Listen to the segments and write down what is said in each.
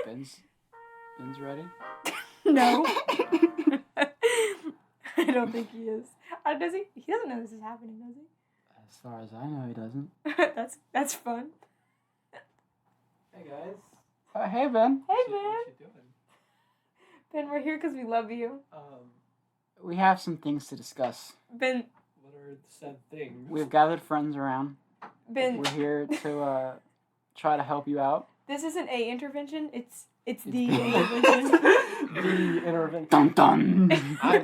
Ben's ready? No. I don't think he is. Does he? He doesn't know this is happening, does he? As far as I know, he doesn't. That's fun. Hey guys. Hey, Ben. Hey, What man. you doing? Ben, we're here because we love you. We have some things to discuss. Ben, What are the said things? We've gathered friends around. Ben, We're here to try to help you out. this isn't a intervention. It's the the- intervention. the intervention. Dun dun. I'm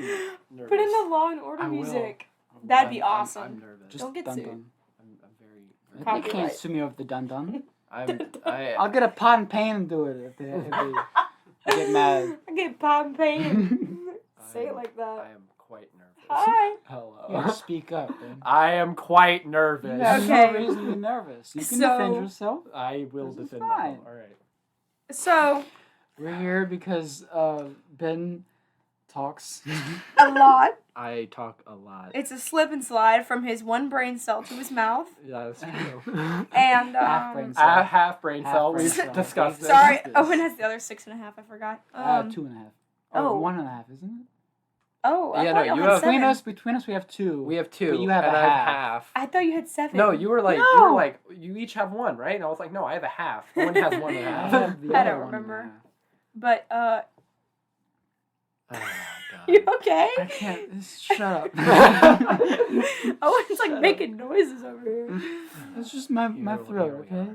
nervous. Put in the Law and Order I will. music. That'd be awesome. I'm nervous. Just Don't get dun sued. dun. I'm very. They Copyright. can't sue me over the dun dun. I'll I'll get a pot and pan and do it if they get mad. I get pop and pain. Say it like I that. am quite nervous. Hi. Hello. You gotta speak up, Ben. I am quite You nervous. have Okay. no reason to be nervous. You can So- defend yourself. I will This is defend fine. myself. All right. So, We're here because Ben talks. a lot. I talk a lot. It's a slip and slide from his one brain cell to his mouth. Yeah, that's true. And, Half brain cell. A half brain cell. Half We've brain cell. discussed this. Sorry, this. Owen has the other 6.5. I forgot. 2.5. oh. 1.5, isn't it? Oh, I Yeah, thought no, you you had have- 7. Between us, we have 2. We have 2. But you have and a I have half. half. I thought you had 7. No, you were like, No. you each have 1, right? And I was like, no, I have a half. One has 1 and a I half. have the I other don't 1.5. remember. But, Oh, you okay? I can't. Shut up. Owen's like making noises over here. It's just my throat, okay?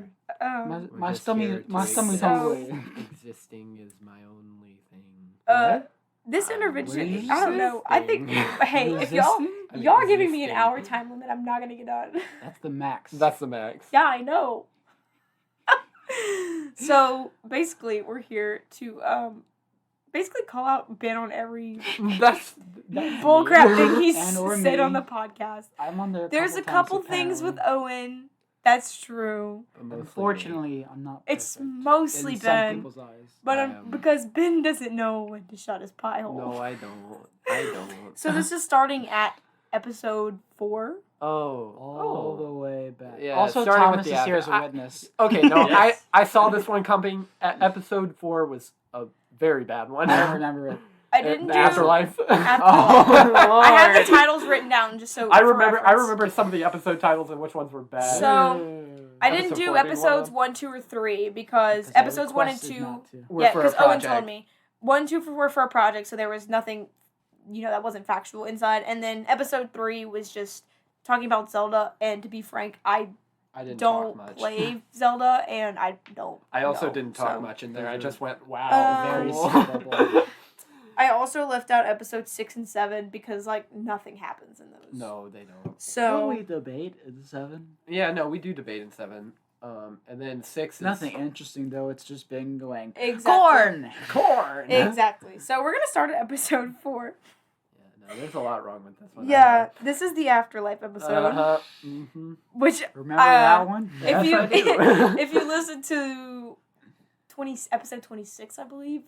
My stomach, my stomach's So- hungry. Existing is my only thing. This What intervention, did you I don't say? know. I think, hey, if Resisting? y'all are giving me an Existing. hour time limit, I'm not gonna get done. That's the max. That's the max. Yeah, I know. So basically, we're here to basically call out Ben on every That's bullcrap thing he's And or said me. on the podcast. I'm on there. There's a couple things with Owen. That's true. Unfortunately, I'm not. It's perfect mostly in some Ben, people's eyes. but I am. because Ben doesn't know when to shut his pie hole. No, I don't. I don't. So this is starting at episode 4. All the way back. Yeah, Also, starting with Thomas the is here as after- a witness. Okay, no, Yes. I saw this one coming. Episode 4 was a very bad one. I don't remember it. I didn't The do Afterlife. Afterlife. Oh, I have Lord. the titles written down just so I for remember. I reference. remember some of the episode titles and which ones were bad. So, I didn't Episode do 4 being one of episodes them. 1, 2, or 3 because Because I episodes 1 and requested 2. not to. Were Yeah, for a because Owen project. told me 1, 2 were for a project, so there was nothing, that wasn't factual inside. And then episode 3 was just talking about Zelda. And to be frank, I I didn't talk don't much. play Zelda, and I don't. I also know, didn't talk so. much in there. I Those are just went, wow. Very Um, skippable. I also left out episodes 6 and 7 because nothing happens in those. No, they don't. So we debate in 7. Yeah, no, we do debate in 7. And then 6 is Nothing interesting though. It's just been going. exactly. corn. Exactly. So we're gonna start at episode 4. Yeah, no, there's a lot wrong with this one. Yeah, this is the Afterlife episode, Mm-hmm. which Remember that one? if Yes, you I do. if you listen to episode 26, I believe,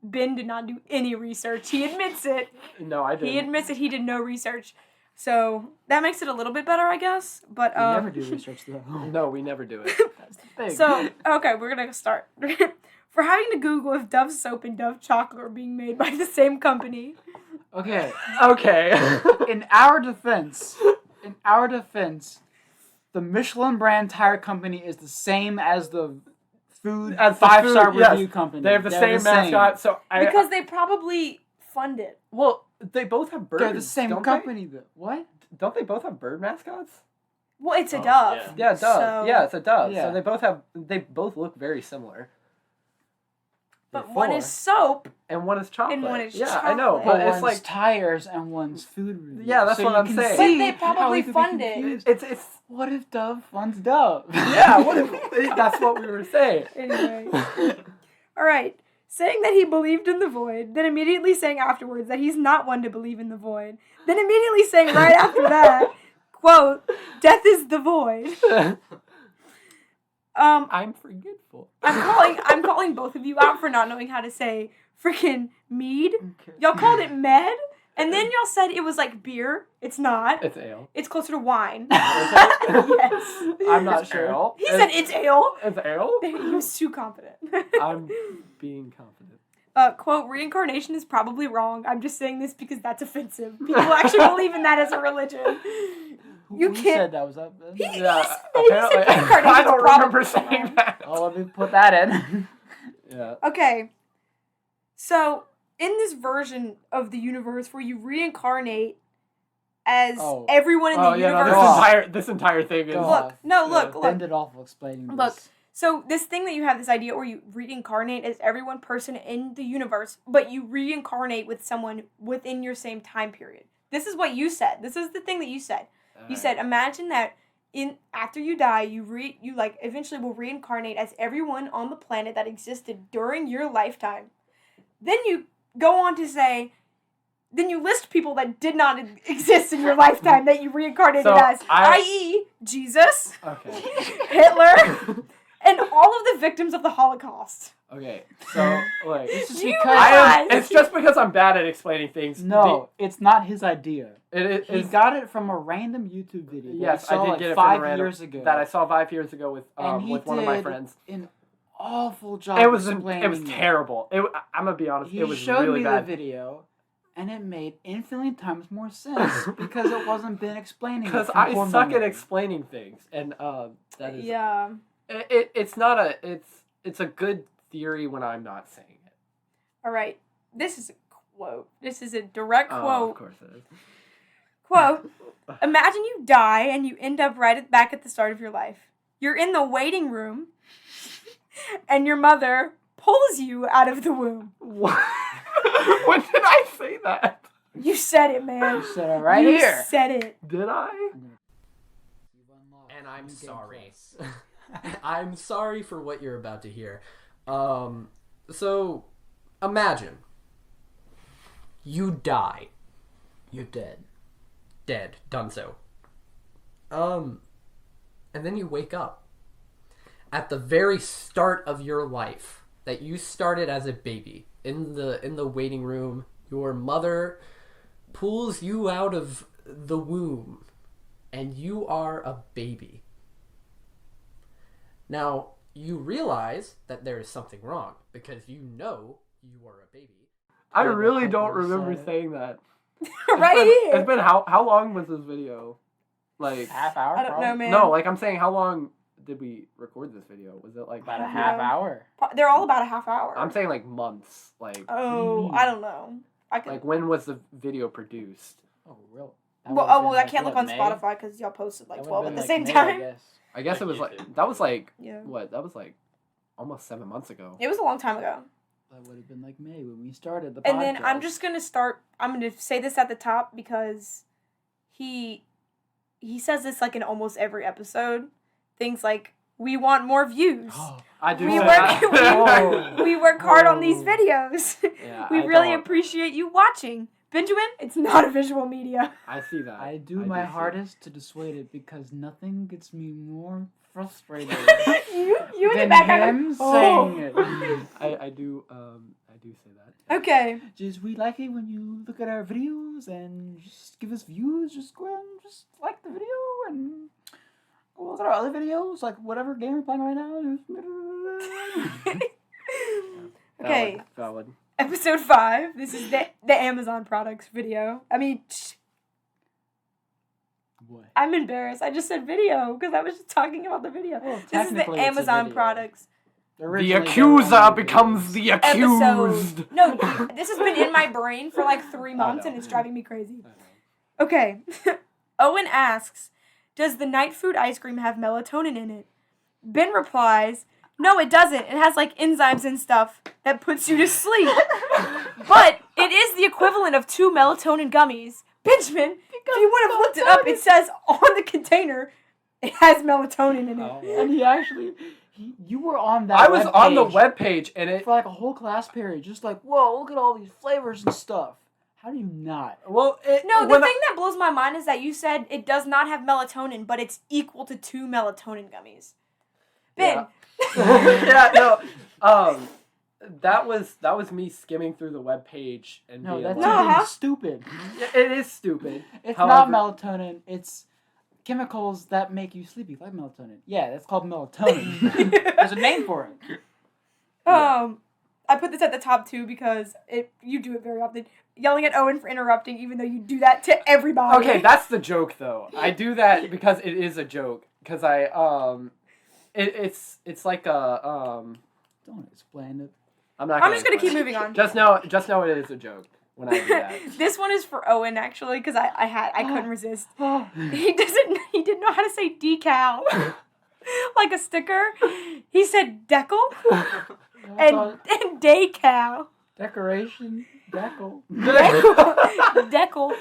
Ben did not do any research. He admits it. No, I didn't. He admits that he did no research. So that makes it a little bit better, I guess. But We never do research though. No, we never do it. That's the thing. So okay, we're gonna start. For having to Google if Dove soap and Dove chocolate are being made by the same company. Okay. Okay. In our defense, the Michelin brand tire company is the same as the food As the 5-star food, yes. review company. They have the They're same mascot, so Because they probably fund it. well, they both have birds. they're the same don't company. Though. What? They? Don't they both have bird mascots? Well, it's a Oh, dove. yeah. Yeah, dove. So- Yeah, it's a dove. Yeah. So they both look very similar. But They're one four. is soap. And one is chocolate. And one is yeah, I know, chocolate. but But it's one's like tires and one's food review. Yeah, that's so what you I'm can saying. see But they how probably we could be fund it. confused. it's What if Dove funds Dove? yeah. What if that's what we were saying? Anyway. All right. Saying that he believed in the void, then immediately saying afterwards that he's not one to believe in the void, then immediately saying right after that, quote, "Death is the void." I'm forgetful. I'm calling both of you out for not knowing how to say freaking mead. Okay. Y'all called it med. And then y'all said it was like beer. It's not. It's ale. It's closer to wine. Yes. I'm not It's sure. ale. He said it's ale. It's ale? He was too confident. I'm being confident. Quote, reincarnation is probably wrong. I'm just saying this because that's offensive. People actually believe in that as a religion. You Who can't. said that? Was that? Yeah, he said apparently. reincarnation's I don't remember probably saying wrong. that. Oh, let me put that in. Yeah. Okay. So, in this version of the universe where you reincarnate as everyone in the universe. This entire thing is. Go Look, off. look. Bend it off of explaining this. Look. So, this thing that you have, this idea where you reincarnate as every one person in the universe, but you reincarnate with someone within your same time period. This is what you said. This is the thing that you said. You said, imagine that after you die, you eventually will reincarnate as everyone on the planet that existed during your lifetime. Then you go on to say, then you list people that did not exist in your lifetime that you reincarnated as, i.e., Jesus, Hitler, and all of the victims of the Holocaust. Okay, so, like... It's it's just because I'm bad at explaining things. No, it's not his idea. He got it from a random YouTube video. Yes, I did get it 5 from a random, years ago. that I saw 5 years ago with And he one of my friends. An awful job. It was explaining terrible. I'm gonna be honest. It was He showed really me bad. the video, and it made infinitely times more sense because it wasn't been explaining. Because I suck at explaining things, and that is It's not a it's a good theory when I'm not saying it. All right, this is a quote. This is a direct quote. Oh, of course it is. Quote, imagine you die and you end up back at the start of your life. You're in the waiting room and your mother pulls you out of the womb. What? When did I say that? You said it, man. You said it right you here. You said it. Did I? And I'm sorry. I'm sorry for what you're about to hear. So, imagine. You die. You're dead. Dead. Done so. And then you wake up. At the very start of your life, that you started as a baby, in the waiting room, your mother pulls you out of the womb, and you are a baby. Now, you realize that there is something wrong, because you know you are a baby. I really don't remember saying that. Here. It's been how long was this video? Like half hour? I don't know, man. No, like I'm saying, how long did we record this video? Was it like About a half hour? They're all about a half hour. I'm saying like months. Like I don't know. Like when was the video produced? Oh, real? I can't look on Spotify because y'all posted like 12 at the same time. I guess it was YouTube. that was like Yeah. what? That was like almost 7 months ago. It was a long time ago. That would have been like May when we started the podcast. And then I'm just gonna I'm gonna say this at the top because he says this like in almost every episode. Things like, we want more views. I do. We say work that. we work hard on these videos. Yeah, we I really don't- appreciate you watching. Benjamin, it's not a visual media. I see that. I do my hardest to dissuade it because nothing gets me more frustrated you in the than back him saying it. I do say that. Okay. Just we like it when you look at our videos and just give us views. Just go ahead and just like the video and go look at our other videos, like whatever game we're playing right now. Okay. Valid. Episode 5. This is the Amazon products video. I mean, What? I'm embarrassed. I just said video because I was just talking about the video. Well, This is the technically it's a Amazon video. products. The Originally, accuser they were becomes the accused. Episode. No, this has been in my brain for like 3 months and it's driving me crazy. Okay. Owen asks, does the night food ice cream have melatonin in it? Ben replies, no, it doesn't. It has like enzymes and stuff that puts you to sleep. But it is the equivalent of 2 melatonin gummies. Benjamin, if you would have looked it up, it says on the container it has melatonin in it. Oh, and he actually, you were on that. I was on the webpage webpage and it. for like a whole class period, just like, whoa, look at all these flavors and stuff. How do you not? Well, No, the thing that blows my mind is that you said it does not have melatonin, but it's equal to 2 melatonin gummies. Ben. Yeah, no. That was me skimming through the webpage and No, being that's like, stupid. it is stupid. It's However- not melatonin. It's chemicals that make you sleepy, like melatonin. Yeah, that's called melatonin. There's a name for it. I put this at the top too because you do it very often. Yelling at Owen for interrupting, even though you do that to everybody. Okay, that's the joke though. I do that because it is a joke. Because it's like a Don't explain it. I'm just gonna keep moving on. Just know it is a joke when I do that. This one is for Owen actually because I couldn't resist. He didn't know how to say decal. Like a sticker. He said decal and decal. Decoration. Decal. Decal.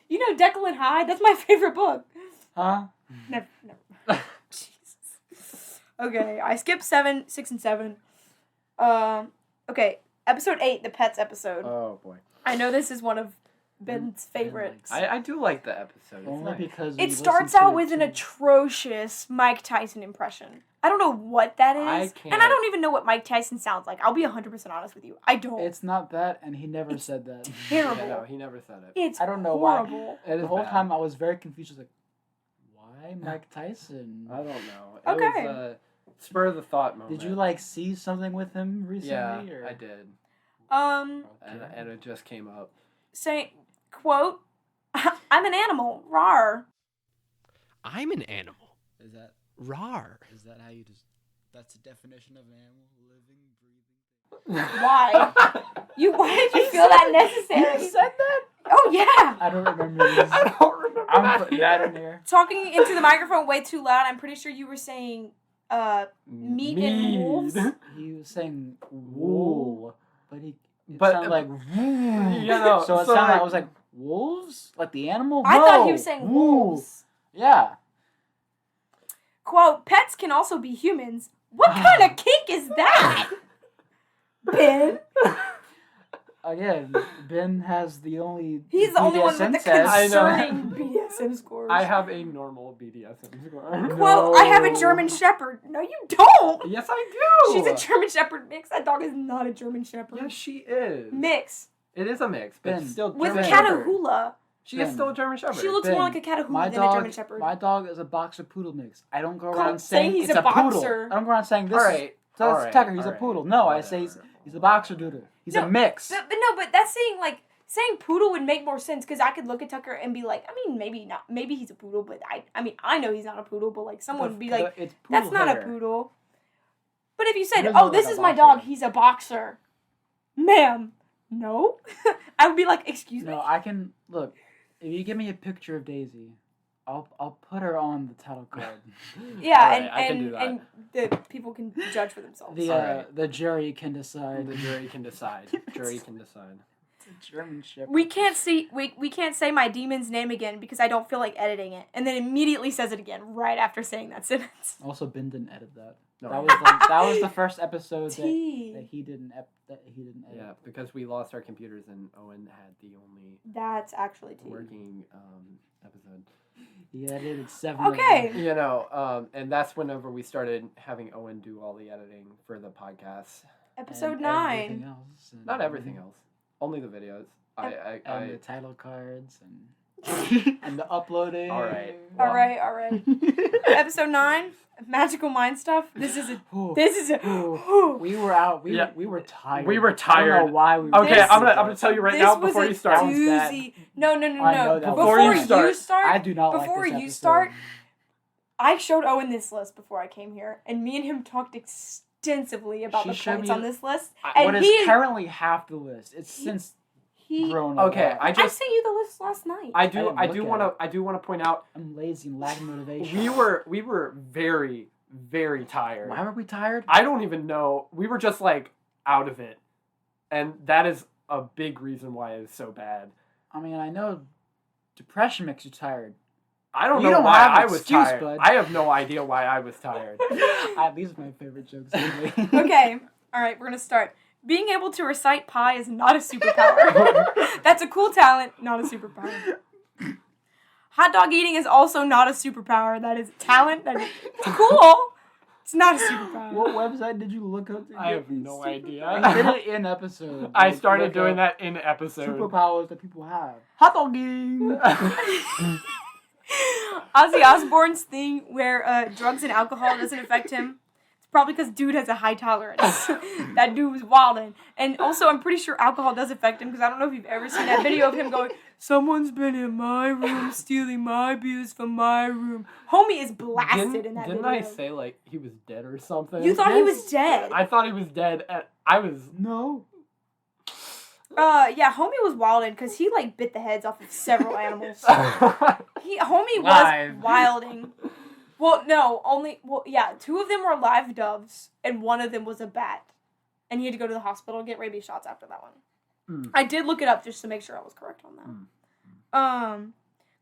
You know Decal and Hyde? That's my favorite book. Huh? Never. Jesus. Okay, I skipped 7, 6, and 7. Okay, episode 8, the pets episode. Oh boy. I know this is one of Ben's favorites. I do like the episode. It's Only nice. because It starts out with an atrocious Mike Tyson impression. I don't know what that is. And I don't even know what Mike Tyson sounds like. I'll be 100% honest with you. I don't. It's not that, and he never said that. Terrible. Yeah, no, he never said it. It's I don't know horrible. why. The whole time I was very confused. I was like, why Mike Tyson? I don't know. It Okay. was a spur of the thought moment. Did you see something with him recently? Yeah, or? I did. Okay. And it just came up. Saying, quote, I'm an animal. Rawr. I'm an animal. Is that Rawr. Is that how you just? That's the definition of an animal, living, breathing. Why? Why did you feel that necessary? You said that? Oh, yeah. I don't remember this. I don't remember I'm putting that in there. Talking into the microphone way too loud. I'm pretty sure you were saying meat and wolves. He was saying wool, but it But- sounded like You know, so it so sounded like- I was like wolves, like the animal. I thought he No, was saying wool. wolves. Yeah. Quote, pets can also be humans. What kind of kink is that? Ben? Again, Ben has the only. He's the only one with the BDSM I know. concerning BDSM scores. I have a normal BDSM score. Quote, I have a German Shepherd. No, you don't. Yes, I do. She's a German Shepherd mix. That dog is not a German Shepherd. Yes, she is. Mix. It is a mix, but Ben. it's still With German Shepherd. Catahoula. She is Ben. still a German Shepherd. She looks Ben, more like a Catahoula My than a German dog, Shepherd. my dog is a boxer poodle mix. I don't go Cool. around Saying saying he's it's a a poodle. boxer. I don't go around saying this. All right. So all that's right, Tucker. He's all a right. poodle. No, I say Whatever. he's a boxer doodle. He's No, a mix. But that's saying poodle would make more sense because I could look at Tucker and be like, I mean, maybe not. Maybe he's a poodle, but I know he's not a poodle, but someone would be like, It's poodle that's not hair. a poodle. But if you said, doesn't oh, look this like is a my boxer. dog, he's a boxer. Ma'am, no. I would be like, excuse me? No, I can look. If you give me a picture of Daisy, I'll put her on the title card. Yeah, Alright, I can do that. and the people can judge for themselves. The jury can decide. The jury can decide. Jury can decide. It's a German Shepherd. We can't say my demon's name again because I don't feel like editing it, and then immediately says it again right after saying that sentence. Also, Ben didn't edit that. No. That was the first episode that he didn't edit. Yeah, because we lost our computers and Owen had the only That's actually T. working episode. He edited 7. Okay. Of them. You know, and that's whenever we started having Owen do all the editing for the podcast. Episode And 9. everything else, and Not everything else. Only the videos. And the title cards and and the uploading. All right. All right. Episode 9, magical mind stuff. This is a. We were out. We were tired. We were I don't tired. know why we were Okay, This- I'm gonna tell you right this now was before a you start. That was bad. doozy. No. I know that Before was you bad. start, I do not like before this you episode. start, I showed Owen this list before I came here, and me and him talked extensively about She the showed points me on this list. And what is currently half the list. It's since grown up. Okay, I sent you the list last night. I didn't do look at want to point out I'm lazy and lack motivation. we were very, very tired. Why were we tired? I don't even know. We were just out of it, and that is a big reason why it's so bad. I mean, I know depression makes you tired. I don't You know don't why have an I was excuse, tired. bud. I have no idea why I was tired. These are my favorite jokes. Anyway. Okay, all right, we're gonna start. Being able to recite pi is not a superpower. That's a cool talent, not a superpower. Hot dog eating is also not a superpower. That is talent. That is cool, It's not a superpower. What website did you look up? I have no idea. I did it in episode. I Like, started look doing up that in episode. Superpowers that people have. Hot dogging. Ozzy Osbourne's thing where drugs and alcohol doesn't affect him. It's probably because dude has a high tolerance. That dude was wildin'. And also, I'm pretty sure alcohol does affect him because I don't know if you've ever seen that video of him going, "Someone's been in my room stealing my beers from my room." Homie is blasted in that Didn't video. I say, like, he was dead or something? You thought he was dead. I thought he was dead, and I was... No. Yeah, homie was wildin' because he, like, bit the heads off of several animals. Homie was Live. wilding. Well, no, yeah, 2 of them were live doves, and 1 of them was a bat. And he had to go to the hospital and get rabies shots after that one. I did look it up just to make sure I was correct on that.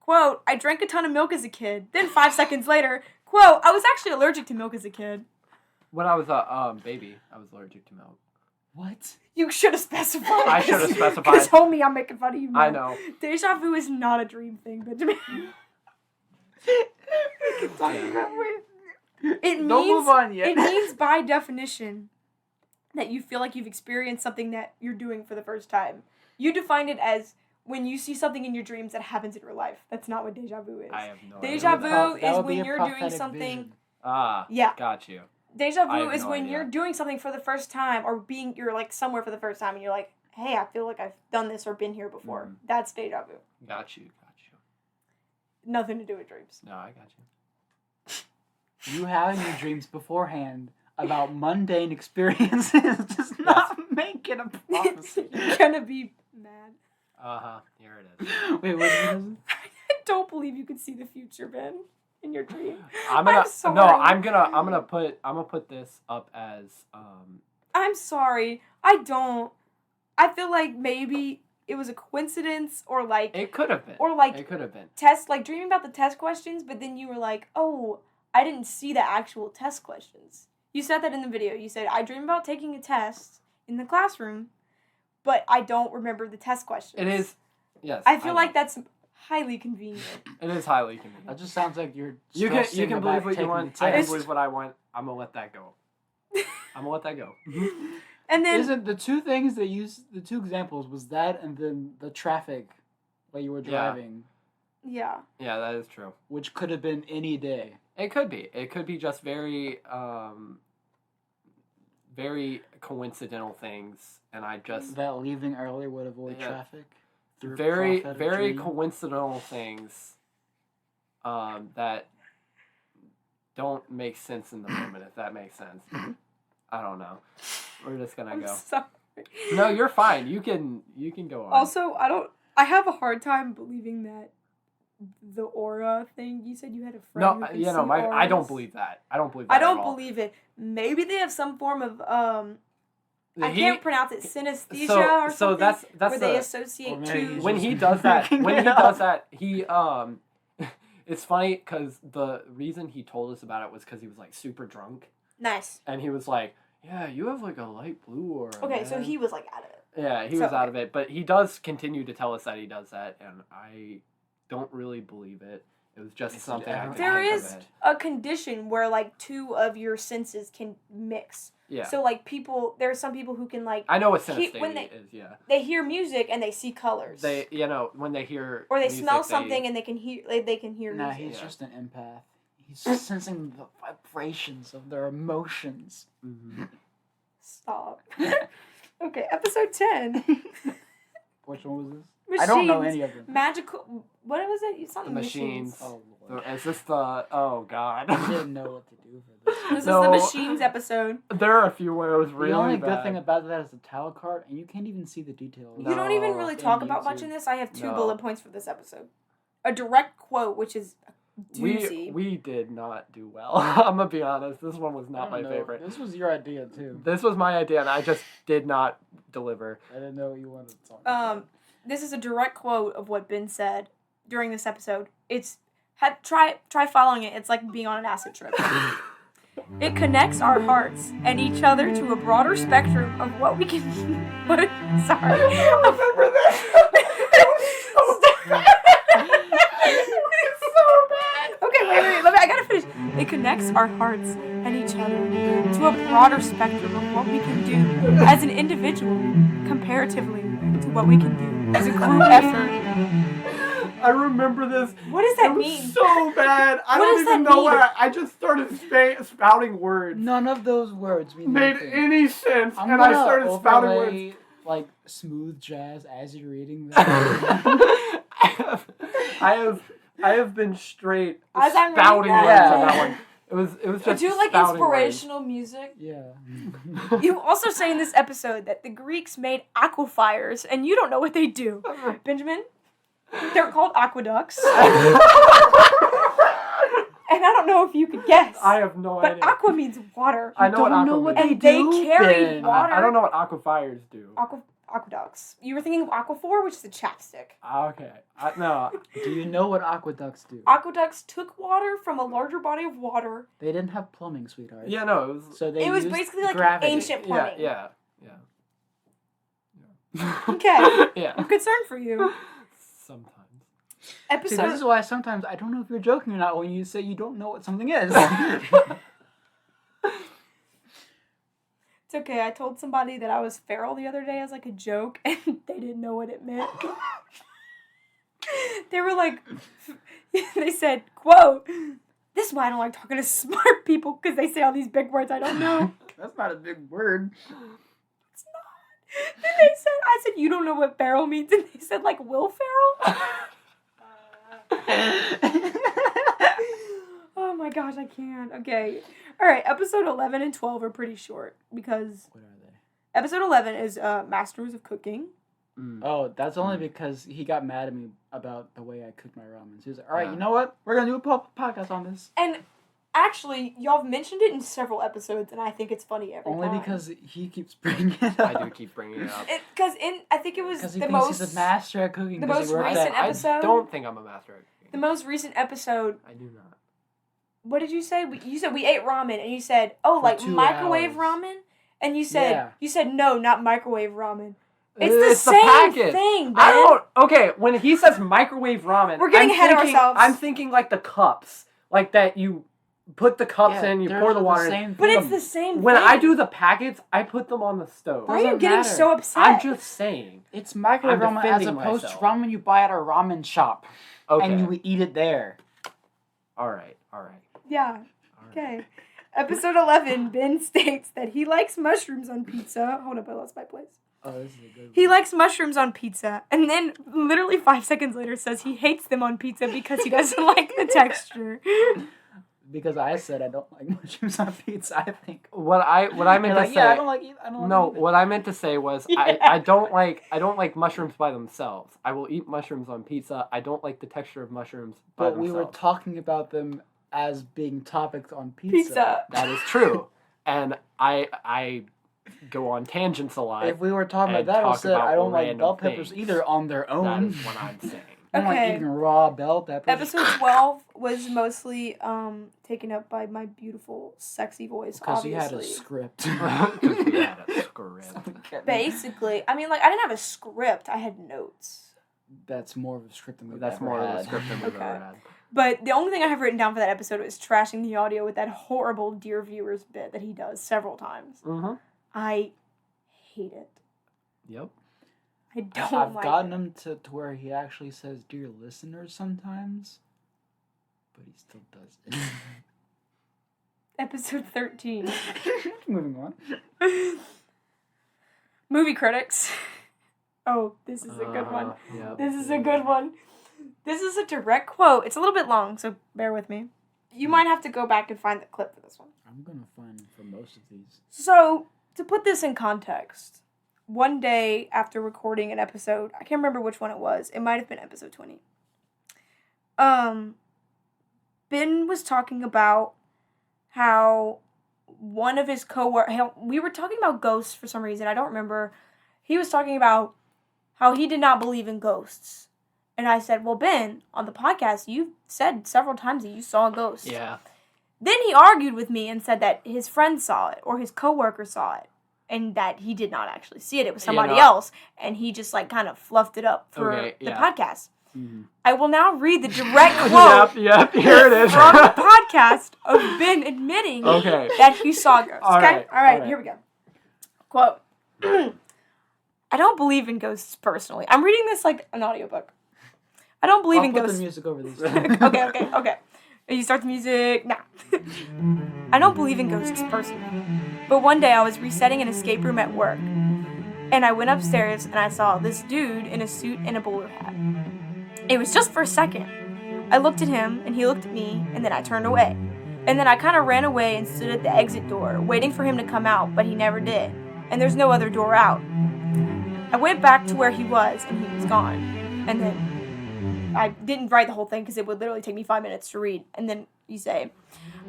Quote, "I drank a ton of milk as a kid. Then 5 seconds later, quote, I was actually allergic to milk as a kid." When I was a baby, I was allergic to milk. What? You should have specified. I should have specified. Because, homie, I'm making fun of you now. I know. Deja vu is not a dream thing, Benjamin. Don't move on yet. It means by definition that you feel like you've experienced something that you're doing for the first time. You define it as when you see something in your dreams that happens in real life. That's not what deja vu is. I have no Deja idea. vu That is would be when a you're doing prophetic something. vision. Ah, Yeah. got you. Deja I vu have is no when idea. you're doing something for the first time, or you're like somewhere for the first time, and you're like, "Hey, I feel like I've done this or been here before." That's deja vu. Got you. Nothing to do with dreams. No, I got you. You having your dreams beforehand about mundane experiences does not make it a prophecy. You're gonna be mad. Here it is. Wait, what is it? I don't believe you can see the future, Ben, in your dream. I'm gonna sorry. I'm gonna put this up as I'm sorry. I don't. I feel like maybe it was a coincidence, or like it could have been. Or like it could have been. dreaming about the test questions, but then you were like, "Oh, I didn't see the actual test questions." You said that in the video. You said, "I dream about taking a test in the classroom, but I don't remember the test questions." It is. Yes. I feel know. like that's highly convenient. It is highly convenient. That just sounds like you're. You can stressing about believe what you taking want. the I can test. believe what I want. I'm gonna let that go. And then Isn't the 2 things that the 2 examples was that and then the traffic while you were driving, yeah. Yeah, that is true. which could have been any day. It could be. It could be just very very coincidental things, and I just That leaving early would avoid Yeah. traffic. Through very prophetic very dream. coincidental things that don't make sense in the moment, if that makes sense. I don't know. We're just gonna I'm go. sorry. No, you're fine. You can go on. Also, I have a hard time believing that the aura thing. You said you had a friend. no, who could you know, see I don't auras. believe that. I don't believe that I at don't all. believe it. Maybe they have some form of I He- can't pronounce it, synesthesia or something. So that's where they the- associate Or maybe two. he's when just he does that, making when it he up. does that, he it's funny because the reason he told us about it was because he was like super drunk, Nice. and he was like, "Yeah, you have like a light blue aura." Okay, so man." he was like out of it. Yeah, he so, was out okay. of it, but he does continue to tell us that he does that, and I don't really believe it. It was just Is it something I ever- could There think is of it. a condition where like 2 of your senses can mix. Yeah, So like there are some people who can like I know what when synesthesia is. Yeah, they hear music and they see colors. they when they hear or they music, smell something and they can hear Nah, music. he's just an empath. He's sensing the vibrations of their emotions. Mhm. Stop. Okay, episode 10. Which one was this? Machines. I don't know any of them. Magical. What was it? You saw The the machines. Oh, Lord. Is this the? Oh God. I didn't know what to do for this. This No. is the machines episode. There are a few where it was really The only bad. good thing about that is the title card, and you can't even see the details. You don't even No, really in talk about much YouTube. in this. I have 2 No. bullet points for this episode. A direct quote, which is a doozy. We did not do well. I'm gonna be honest. This one was I not don't my know. favorite. This was your idea too. This was my idea, and I just did not deliver. I didn't know what you wanted to talk about. This is a direct quote of what Ben said during this episode. It's try following it. It's like being on an acid trip. It connects our hearts and each other to a broader spectrum of what we can. What? Sorry. I remember this. It's so bad. Okay, wait. I gotta finish. It connects our hearts and and each other to a broader spectrum of what we can do as an individual comparatively to what we can do as a group effort. I remember this. What does that It was mean? so bad. I What don't does even that know mean? what I just started spouting words. None of those words mean Made anything. any sense, I'm and I gonna started spouting words. overlay, like smooth jazz as you're reading that. I have been straight As I'm reading spouting that. words on Yeah. that one. It was just Would you like spouting inspirational music? Yeah. You also say in this episode that the Greeks made aquifers, and you don't know what they do. Benjamin? They're called aqueducts. And I don't know if you could guess. I have no but idea. aqua means water. I know don't what know aqua what means. And they do, carry Ben. water. I don't know what aquifers do. Aqueducts. You were thinking of aquaphor, which is a chapstick. Okay. No. Do you know what aqueducts do? Aqueducts took water from a larger body of water. They didn't have plumbing, sweetheart. Yeah, no, it was... So they It was used basically like gravity. ancient plumbing. Yeah. Okay. Yeah. I'm concerned for you. Sometimes. See, Episode. this is why sometimes I don't know if you're joking or not when you say you don't know what something is. It's okay. I told somebody that I was feral the other day as like a joke, and they didn't know what it meant. They were like, they said, quote, "This is why I don't like talking to smart people, because they say all these big words I don't know." That's not a big word. It's not. Then they said, I said, "You don't know what feral means?" And they said, like, Will Ferrell? Oh my gosh, I can't. Okay. All right, episode 11 and 12 are pretty short, because What are they? episode 11 is Masters of Cooking. Oh, that's only because he got mad at me about the way I cooked my ramen. So he was like, all right, Yeah. you know what? We're going to do a podcast on this. And actually, y'all have mentioned it in several episodes, and I think it's funny every Only time. because he keeps bringing it up. I do keep bringing it up. Because I think it was Because he the thinks most... he's a master at cooking. the 'cause he most worked recent at- episode- I don't think I'm a master at cooking. The most recent episode... I do not. What did you say? You said we ate ramen, and you said, oh, For like 2 microwave hours. ramen? And you said, no, not microwave ramen. It's the same packet. thing, I man. don't. Okay, when he says microwave ramen, We're getting I'm ahead of thinking- ourselves. I'm thinking like the cups, like that you put the cups Yeah, in, you they're pour the water in. same But thing. it's the same When thing. I do the packets, I put them on the stove. Why are you Doesn't getting matter. so upset? I'm just saying. It's microwave I'm ramen as defending opposed myself. to ramen you buy at a ramen shop. Okay. And you eat it there. All right. Yeah. Okay. Episode 11, Ben states that he likes mushrooms on pizza. Hold up, I lost my place. Oh, this is a good one. He likes mushrooms on pizza, and then literally 5 seconds later says he hates them on pizza because he doesn't like the texture. Because I said I don't like mushrooms on pizza, I think. What I meant You're to like, say. yeah, I don't like it. I don't No, like it. what I meant to say was Yeah. I don't like mushrooms by themselves. I will eat mushrooms on pizza. I don't like the texture of mushrooms by But we were themselves. talking about them as being topics on pizza. Pizza. That is true, and I go on tangents a lot. If we were talking And about that, I talk said about I don't like random bell peppers things. either on their own. That is what I'm saying. I don't like Okay. eating raw bell peppers. Episode 12 was mostly taken up by my beautiful, sexy voice, Because you obviously. had a script. Because we had a script. Basically. I mean, like, I didn't have a script. I had notes. That's more of a script than we've That's ever more had. of a script than we've Okay. ever had. But the only thing I have written down for that episode is trashing the audio with that horrible Dear Viewers bit that he does several times. Mm-hmm. I hate it. Yep. I don't I've like gotten it. him to where he actually says dear listeners sometimes. But he still does it. Episode 13. Moving on. Movie critics. Oh, this is a good one. Yep. This is a good one. This is a direct quote. It's a little bit long, so bear with me. You might have to go back and find the clip for this one. I'm gonna find him for most of these. So, to put this in context, one day after recording an episode, I can't remember which one it was. It might have been episode 20. Ben was talking about how one of his we were talking about ghosts for some reason. I don't remember. He was talking about how he did not believe in ghosts. And I said, well, Ben, on the podcast, you've said several times that you saw a ghost. Yeah. Then he argued with me and said that his friend saw it or his coworker saw it and that he did not actually see it. It was somebody else, and he just like kind of fluffed it up for Okay, the yeah. podcast. I will now read the direct quote Yep, here it is. from the podcast of Ben admitting Okay. that he saw ghosts. All Okay? right, All right, all right. here we go. Quote. I don't believe in ghosts personally. I'm reading this like an audiobook. I don't believe I'll in put ghosts. the music over these. Okay. You start the music now. I don't believe in ghosts personally. But one day I was resetting an escape room at work. And I went upstairs and I saw this dude in a suit and a bowler hat. It was just for a second. I looked at him and he looked at me and then I turned away. And then I kind of ran away and stood at the exit door, waiting for him to come out, but he never did. And there's no other door out. I went back to where he was and he was gone. And then I didn't write the whole thing because it would literally take me 5 minutes to read. And then you say,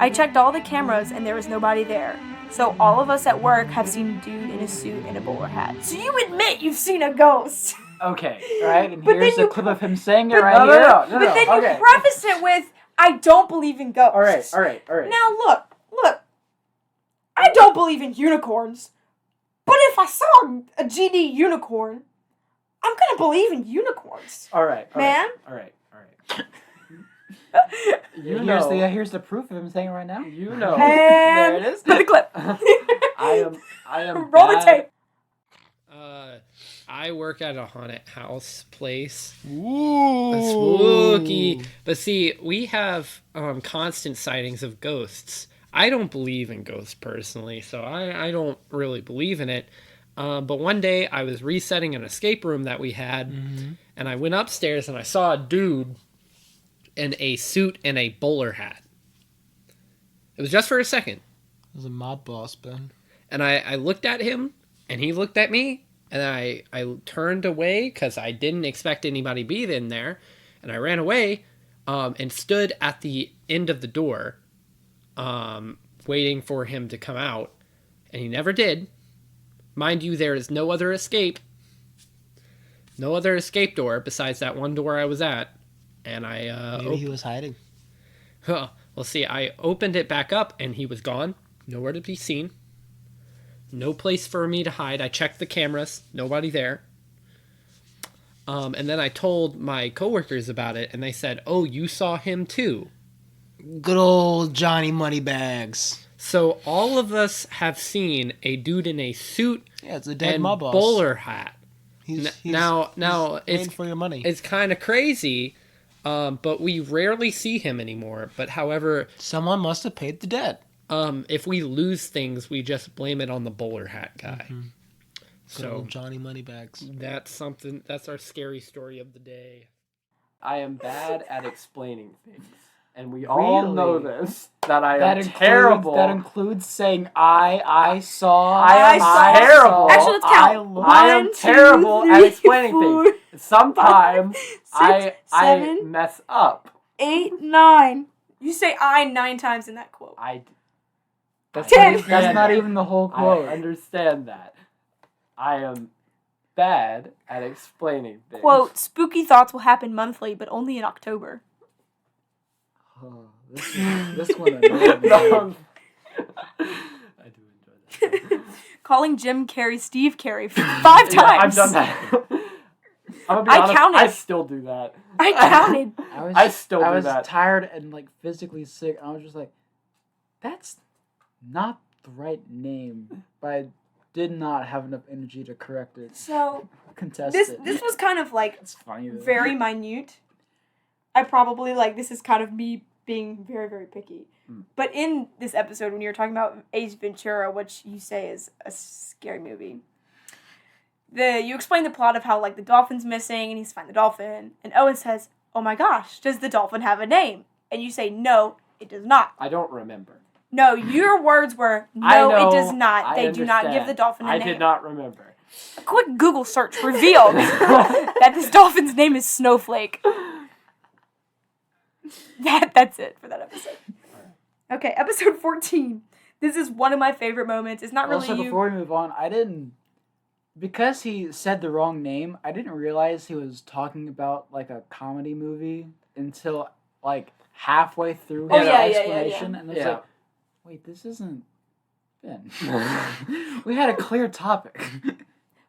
I checked all the cameras and there was nobody there. So all of us at work have seen a dude in a suit and a bowler hat. So you admit you've seen a ghost. Okay. Right, and But here's then a you- clip of him saying it but- right No, here. no. But then Okay. you preface it with, I don't believe in ghosts. All right. Now look. I don't believe in unicorns. But if I saw a GD unicorn, I'm gonna believe in unicorns. All right. Man. All right. Here's the proof of him saying it right now. You know. And There it is. put the clip. I am. Roll the bad. tape. I work at a haunted house place. Ooh. Spooky. But see, we have constant sightings of ghosts. I don't believe in ghosts personally, so I don't really believe in it. But one day I was resetting an escape room that we had, and I went upstairs and I saw a dude in a suit and a bowler hat. It was just for a second. It was a mob boss, Ben. And I looked at him, and he looked at me, and I turned away because I didn't expect anybody to be in there. And I ran away and stood at the end of the door waiting for him to come out. And he never did. Mind you, there is no other escape. No other escape door besides that one door I was at. And Maybe he was hiding. well, see, I opened it back up, and he was gone. Nowhere to be seen. No place for me to hide. I checked the cameras. Nobody there. And then I told my coworkers about it, and they said, "Oh, you saw him too." Good old Johnny Moneybags. So all of us have seen a dude in a suit Yeah, it's a dead and mob boss. bowler hat. He's Now paying it's for your money. it's kind of crazy, but we rarely see him anymore. But however, Someone must have paid the debt. if we lose things, we just blame it on the bowler hat guy. Good So old Johnny Moneybags. that's our scary story of the day. I am bad at explaining things, and we all know Really? this. That I am includes, terrible. That includes saying I saw. I am saw. terrible. Actually, let's count. I am 1, 2, terrible at 3, explaining 4, things. Sometimes 5, 6, I 7, mess up. 8, 9. You say I 9 times in that quote. That's, Ten. that's not even the whole quote. I understand that. I am bad at explaining things. Quote, spooky thoughts will happen monthly, but only in October. Oh, this one annoyed me. No. I do enjoy that. Calling Jim Carrey Steve Carey 5 times. Yeah, I've done that. I'm gonna be I honest, counted. I still do that. I counted. I still do I was that. tired and like physically sick. I was just like, that's not the right name. But I did not have enough energy to correct it. So Contest this it. this was kind of like It's funny though. very minute. I probably like this is kind of me being very, very picky. But in this episode, when you're talking about Ace Ventura, which you say is a scary movie, you explain the plot of how like the dolphin's missing and he's to find the dolphin, and Owen says, "Oh my gosh, does the dolphin have a name?" And you say, "No, it does not." I don't remember. No, your words were, I "No, know, it does not." I They do not give understand. the dolphin a I name. did not remember. A quick Google search revealed that this dolphin's name is Snowflake. That's it for that episode. Okay, episode 14. This is one of my favorite moments. It's not really Also, you. before we move on, because he said the wrong name, I didn't realize he was talking about like a comedy movie until like halfway through Oh, his yeah. explanation, and I was Yeah. like, "Wait, this isn't Ben. We had a clear topic."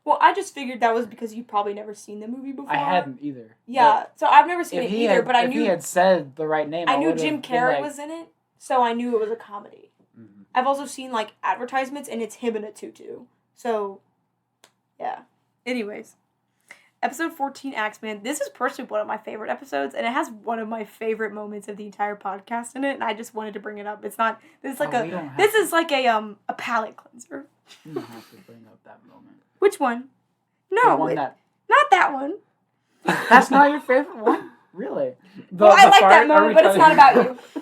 Well, I just figured that was because you've probably never seen the movie before. I hadn't either. Yeah, so I've never seen If it he either, had, but I if knew he had said the right name, I knew would've Jim been Carrey like, was in it, so I knew it was a comedy. Mhm. I've also seen like advertisements, and it's him in a tutu. So, yeah. Anyways, episode 14, Axeman. This is personally one of my favorite episodes, and it has one of my favorite moments of the entire podcast in it. And I just wanted to bring it up. It's not. This is like we don't have This to- is like a palate cleanser. You don't have to bring up that moment. Which one? The No, one that not that one. that's not your favorite one, really? Well, I like that Are moment, we but it's trying not to- about you.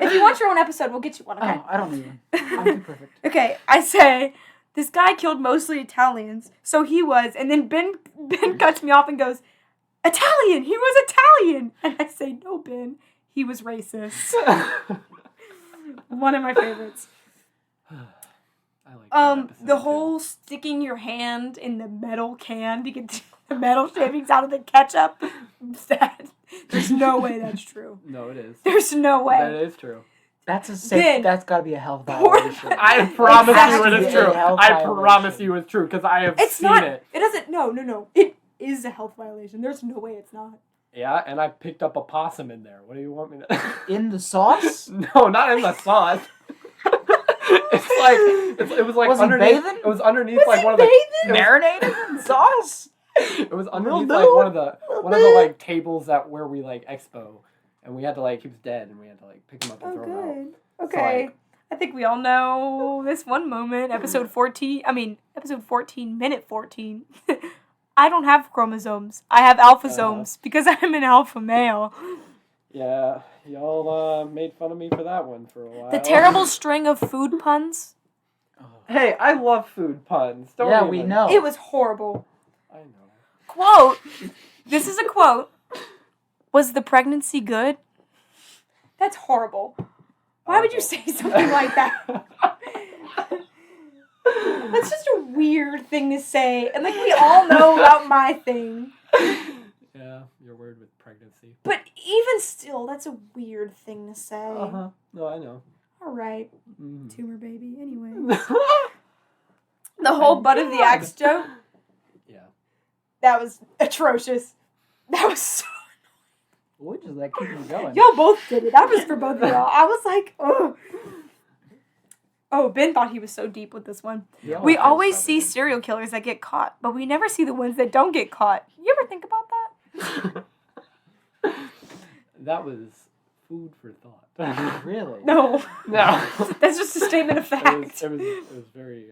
If you want your own episode, we'll get you one. Okay. Oh, I don't need one. I'm too perfect. Okay, I say, this guy killed mostly Italians, so he was, and then Ben cuts me off and goes, Italian! He was Italian! And I say, no, Ben, he was racist. One of my favorites. I like that episode, The too. whole sticking your hand in the metal can to get the metal shavings out of the ketchup, there's no way that's true. No, it is. There's no That way. is true. That's a safe. Ben, That's got to be a health poor- violation. I promise Exactly. you it is Yeah, true. health I violation. promise you it's true because I have It's seen not. it. It doesn't. No. It is a health violation. There's no way it's not. Yeah, and I picked up a possum in there. What do you want me to? In the sauce? No, not in the sauce. It was like Was he underneath. bathing? It was underneath Was like he one of the. bathing? Marinated in sauce? It was underneath Little like dude, one of the like tables that where we like expo, and we had to like he was dead, and we had to like pick him up and Oh, throw him out. good. Okay. I think we all know this one moment. Episode 14, minute 14. I don't have chromosomes. I have alphasomes because I'm an alpha male. Yeah, y'all made fun of me for that one for a while. The terrible string of food puns. Hey, I love food puns. Don't Yeah, even- we know. It was horrible. I know. Quote. This is a quote. Was the pregnancy good? That's horrible. Why would you say something like that? That's just a weird thing to say. And like we all know about my thing. Yeah, your word with pregnancy. But even still, that's a weird thing to say. Uh-huh. No, I know. Alright. Mm. Tumor baby. Anyway. The whole butt of the axe joke. Yeah. That was atrocious. That was so... We're just like keeping going. Y'all both did it. That was for both of y'all. I was like, oh. Oh, Ben thought he was so deep with this one. Yeah, We okay, always so see serial killers that get caught, but we never see the ones that don't get caught. You ever think about that? That was food for thought. Really? No. No. That's just a statement of fact. It was very.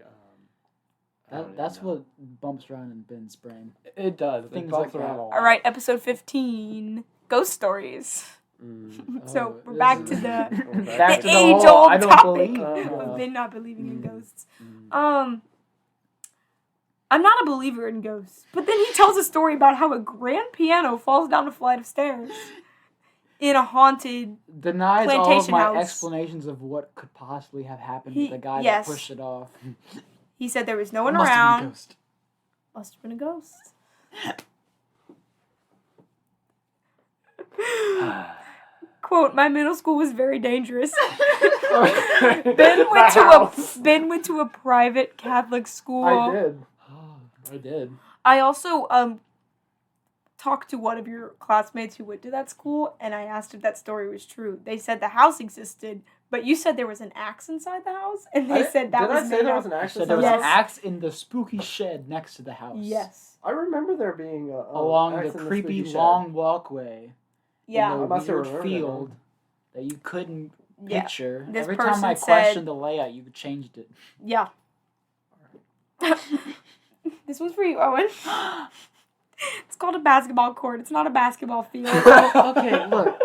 I don't That's even know. what bumps around in Ben's brain. It does. Things It bumps like around that. a lot. All right, episode 15, ghost stories. Mm. So we're this back is- to the Back the to the whole, age-old I don't topic believe. of Ben not believing in ghosts. Mm. I'm not a believer in ghosts, but then he tells a story about how a grand piano falls down a flight of stairs in a haunted. Denies all of Plantation my house. explanations of what could possibly have happened to the guy yes. that pushed it off. He said there was no one Must have been a around. ghost. Must have been a ghost. Quote, my middle school was very dangerous. Ben went to a private Catholic school. I did. I did. I also talked to one of your classmates who went to that school, and I asked if that story was true. They said the house existed, but you said there was an axe inside the house, and they said that did was I say made there up. was an axe? So there was Yes. an axe in the spooky shed next to the house. Yes. I remember there being a Along axe the in creepy spooky shed. long walkway Yeah. in I the must have weird remembered field that you couldn't Yeah. picture. This Every time I person said- questioned the layout, you changed it. Yeah. This one's for you, Owen. It's called a basketball court. It's not a basketball field. Okay, look.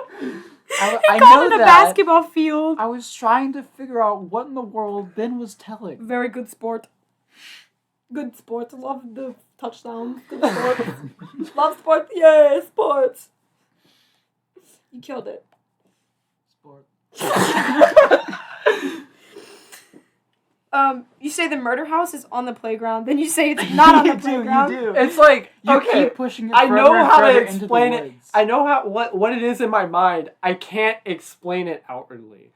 I Called know it a that. basketball field. I was trying to figure out what in the world Ben was telling. Very good sport. Good sport. Love the touchdowns. Good sport. Love sport. Yeah, sports. You killed it. Sport. You say the murder house is on the playground, then you say it's not on the playground. You do. It's like You okay. keep pushing it I further know and how further to into the explain it. woods. I know how what it is in my mind. I can't explain it outwardly.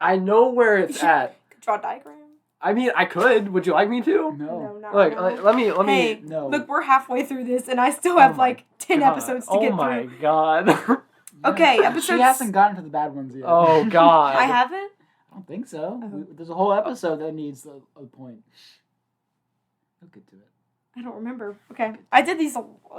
I know where it's at. Could draw a diagram. I mean, I could. Would you like me to? No. not Look, right now. let me. Hey, No. look, we're halfway through this, and I still have Oh my 10 God. episodes to Oh get my through. god. Okay, She episodes. hasn't gotten to the bad ones yet. Oh god. I haven't. I don't think so. Oh. There's a whole episode that needs a point. We'll get to it. I don't remember. Okay, I did these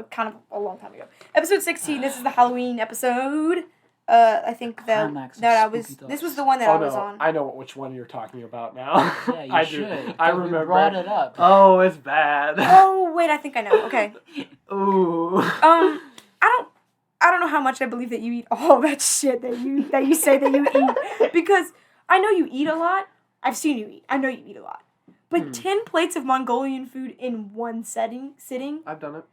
kind of a long time ago. Episode 16. This is the Halloween episode. I think that Climax of I was. spooky This was thoughts. the one that Oh I was no, on. I know which one you're talking about now. Yeah, you I should. do. I 'cause remember. We brought it up. Oh, it's bad. Oh wait, I think I know. Okay. Ooh. I don't know how much I believe that you eat all that shit that you say that you eat, because I know you eat a lot. I've seen you eat. I know you eat a lot. But 10 plates of Mongolian food in one sitting? I've done it.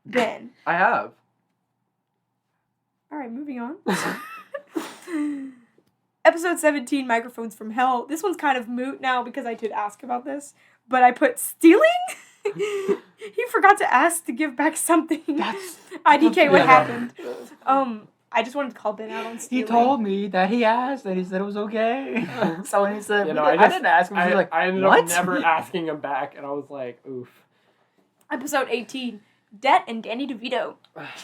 Ben. I have. All right, moving on. Episode 17, Microphones from Hell. This one's kind of moot now because I did ask about this, but I put stealing? He forgot to ask to give back something. That's IDK, what Yeah. happened? I just wanted to call Ben out on stealing. He told me that he asked and he said it was okay. So when he said, You know, I didn't ask him. He was like, I ended what? up never asking him back, and I was like, oof. Episode 18, Det and Danny DeVito.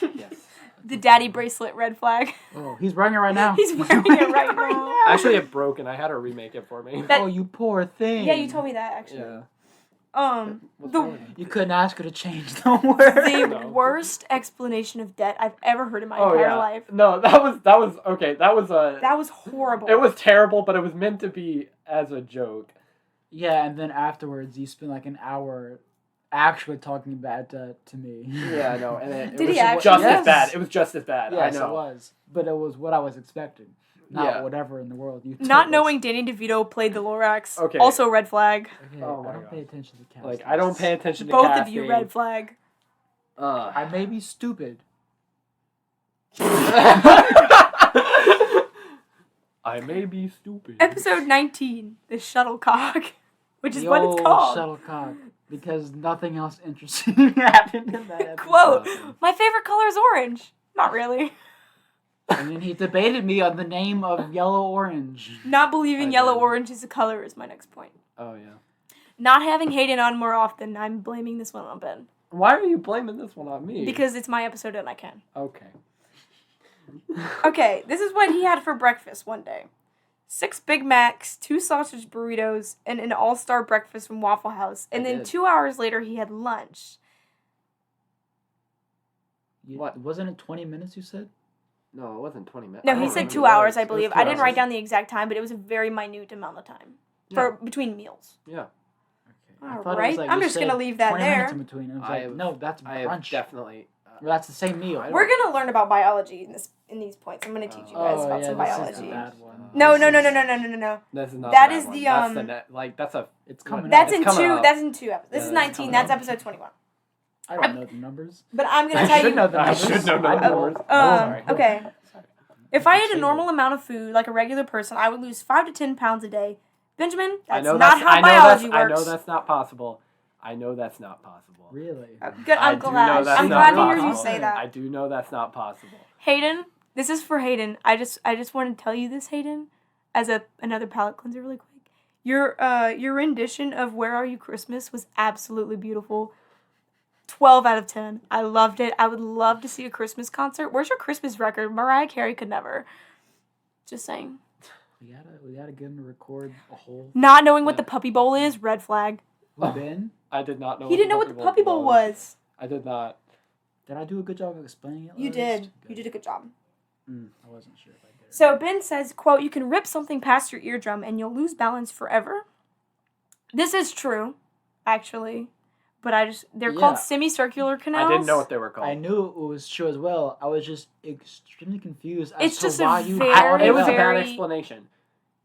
Yes. The daddy bracelet red flag. Oh, he's wearing it right now. He's wearing it right now. Actually, it broke, and I had her remake it for me. That- Oh, you poor thing. Yeah, you told me that actually. Yeah. What's The wrong with You couldn't ask her to change the word. the No. worst explanation of debt I've ever heard in my Oh entire yeah. life. No, that was okay. That was a. That was horrible. It was terrible, but it was meant to be as a joke. Yeah, and then afterwards you spent like an hour actually talking bad to me. Yeah, I know, and it Did was he actually? just Yes. as bad. It was just as bad. Yes, I know. it was. But it was what I was expecting. Not Yeah. whatever in the world you told Not us. knowing Danny DeVito played the Lorax. Okay. Also red flag. Okay, Oh I my don't God. pay attention to cast. Like I don't pay attention to Both casting. of you red flag. I may be stupid. I may be stupid. Episode 19, the shuttlecock, which is The what old it's called. Shuttlecock. Because nothing else interesting happened in that episode. Quote, my favorite color is orange. Not really. And then he debated me on the name of yellow orange. Not believing I yellow did. orange is a color is my next point. Oh yeah. Not having Hayden on more often, I'm blaming this one on Ben. Why are you blaming this one on me? Because it's my episode and I can. Okay. Okay, this is what he had for breakfast one day. 6 Big Macs, 2 sausage burritos, and an all-star breakfast from Waffle House. And I then did. 2 hours later, he had lunch. What? Wasn't it 20 minutes you said? No, it wasn't 20 minutes. No, I he don't said remember 2 what it hours, was. I It was believe. 2 I didn't write hours. down the exact time, but it was a very minute amount of time for between meals. Yeah. Okay. All thought it right, was like I'm you just gonna said leave that 20 there. minutes in between. I was like, no, that's I have brunch. definitely. Well, that's the same meal. I We're gonna learn about biology in these points. I'm gonna teach you guys about some this is biology. the bad one. No. This is- This is not. That the bad is one. the, That's the that's a. It's coming That's up. in It's coming 2. up. That's in 2 episodes. This Yeah, is that's 19. coming That's up. episode 21. I don't know the numbers. But I'm gonna I tell should you. know the I numbers. should know the I numbers. Sorry. Okay. If I ate a Table. normal amount of food, like a regular person, I would lose 5 to 10 pounds a day. Benjamin, I that's know not that's, how I know biology that's, works. I know that's not possible. I know that's not possible. Really? Good, I I'm do know glad. that's I'm not glad to hear you possible. say that. I do know that's not possible. Hayden, this is for Hayden. I just want to tell you this, Hayden, as another palate cleanser, really quick. Your rendition of "Where Are You Christmas" was absolutely beautiful. 12 out of 10. I loved it. I would love to see a Christmas concert. Where's your Christmas record? Mariah Carey could never. Just saying. We gotta get him to record a whole. Not knowing what the Puppy Bowl is, red flag. Who, Ben? I did not know. He didn't know what the Puppy Bowl was. I did not. Did I do a good job of explaining it? You last? did. You did a good job. I wasn't sure if I did. So Ben says, quote, you can rip something past your eardrum and you'll lose balance forever. This is true, actually. But they're Yeah. called semicircular canals. I didn't know what they were called. I knew it was true as well. I was just extremely confused as It's to just a why you very, brought it was a bad very- explanation.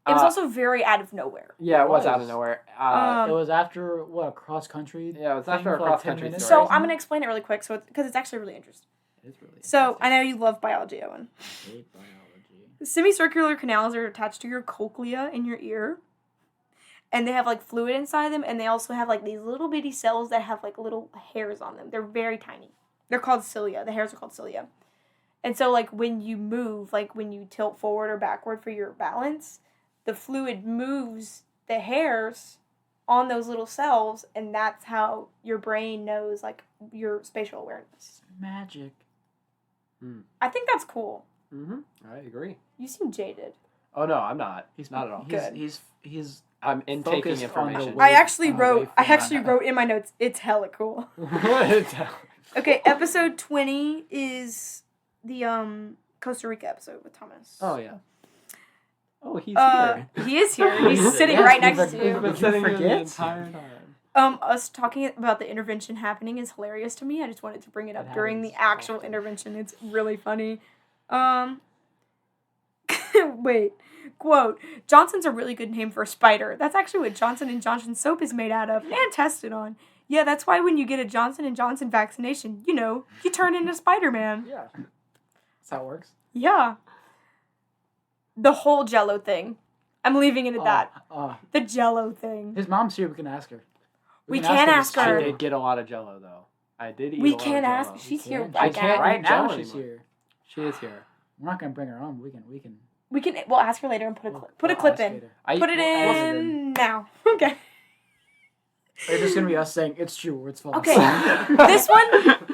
It was Uh, also very out of nowhere. Yeah, it was It out of was. nowhere. It was after what, a cross country? Yeah, it was thing after a for like cross 10 country minutes? story. So I'm going to explain it really quick because it's actually really interesting. It's really So I know you love biology, Owen. I hate biology. Semicircular canals are attached to your cochlea in your ear. And they have like fluid inside them, and they also have like these little bitty cells that have like little hairs on them. They're very tiny. They're called cilia. The hairs are called cilia. And so like when you move, like when you tilt forward or backward for your balance, the fluid moves the hairs on those little cells, and that's how your brain knows, like, your spatial awareness. Magic. I think that's cool. Mm-hmm. I agree. You seem jaded. Oh no, I'm not. Not at all. Good. He's I'm intaking focused on the information. way- I actually way wrote forward. in my notes, it's hella cool. Okay, episode 20 is the Costa Rica episode with Thomas. Oh yeah. Oh, he's here. He is here. He's sitting Yes, right we've next been- to we've you. been- Been sitting here the forget? entire time. Us talking about the intervention happening is hilarious to me. I just wanted to bring it up It during the happens actual often. intervention. It's really funny. Wait. Quote, Johnson's a really good name for a spider. That's actually what Johnson & Johnson soap is made out of and tested on. Yeah, that's why when you get a Johnson & Johnson vaccination, you turn into Spider-Man. Yeah. That's how it works. Yeah. The whole Jell-O thing. I'm leaving it at that. The Jell-O thing. His mom's here. We can ask her. We can ask if her. I she did get a lot of Jello though. I did eat. We a lot can of ask. Jell-O. She's here I right can't now. Right now, Jello she's anymore. here. She is here. We're not gonna bring her on. We can. We'll ask her later and put a clip. Put a we'll clip ask in. later. Put it we'll ask it in now. Okay. It's just gonna be us saying it's true or it's false. Okay.